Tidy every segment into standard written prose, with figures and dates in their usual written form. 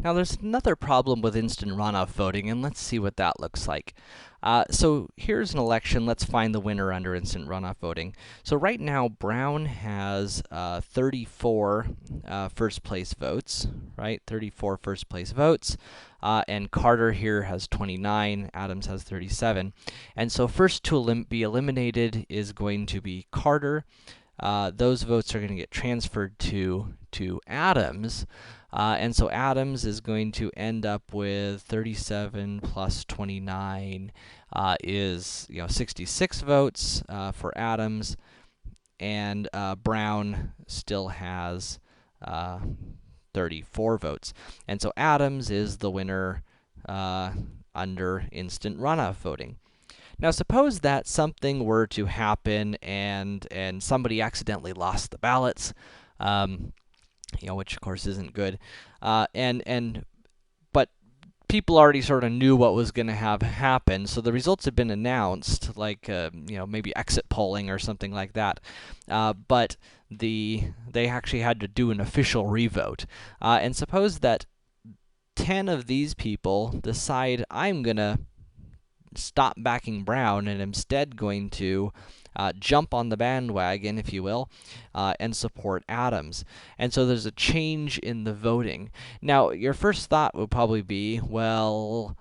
Now there's another problem with instant runoff voting, and let's see what that looks like. So here's an election. Let's find the winner under instant runoff voting. So right now, Brown has 34 first place votes, right? 34 first place votes. And Carter here has 29, Adams has 37. And so first to be eliminated is going to be Carter. Those votes are going to get transferred to Adams. And so Adams is going to end up with 37 plus 29 is 66 votes for Adams, and Brown still has 34 votes. And so Adams is the winner under instant runoff voting. Now, suppose that something were to happen and somebody accidentally lost the ballots. Which of course isn't good. But people already sort of knew what was going to have happened, so the results had been announced, like maybe exit polling or something like that. But they actually had to do an official revote. And suppose that 10 of these people decide, I'm gonna stop backing Brown and instead going to jump on the bandwagon, if you will, and support Adams. And so there's a change in the voting. Now, your first thought would probably be, well,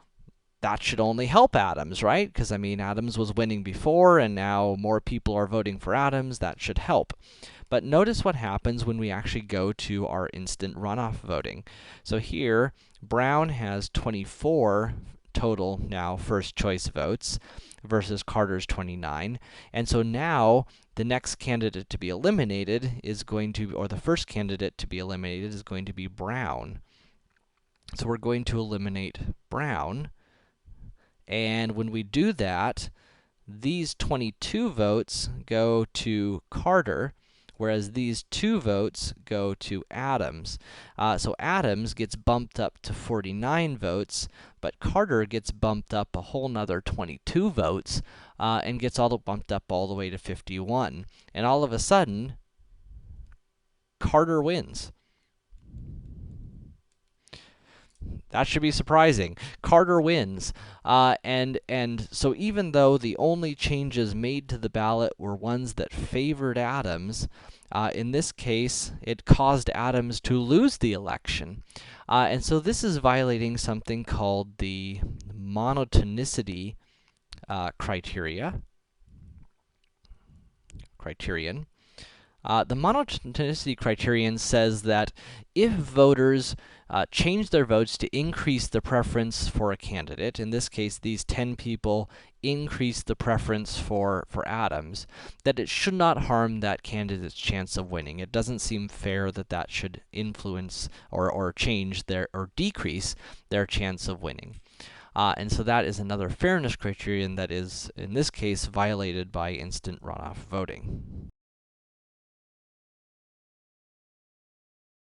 that should only help Adams, right? Because, I mean, Adams was winning before, and now more people are voting for Adams. That should help. But notice what happens when we actually go to our instant runoff voting. So here, Brown has 24 total now first choice votes versus Carter's 29. And so now the next candidate to be eliminated is going to, or the first candidate to be eliminated is going to be Brown. So we're going to eliminate Brown. And when we do that, these 22 votes go to Carter, whereas these 2 votes go to Adams. So Adams gets bumped up to 49 votes, but Carter gets bumped up a whole nother 22 votes, and gets bumped up all the way to 51. And all of a sudden, Carter wins. That should be surprising. Carter wins. And so even though the only changes made to the ballot were ones that favored Adams, in this case, it caused Adams to lose the election. And so this is violating something called the monotonicity criterion. The monotonicity criterion says that if voters change their votes to increase the preference for a candidate, in this case, these 10 people increase the preference for Adams, that it should not harm that candidate's chance of winning. It doesn't seem fair that that should influence or change or decrease their chance of winning. And so that is another fairness criterion that is, in this case, violated by instant runoff voting.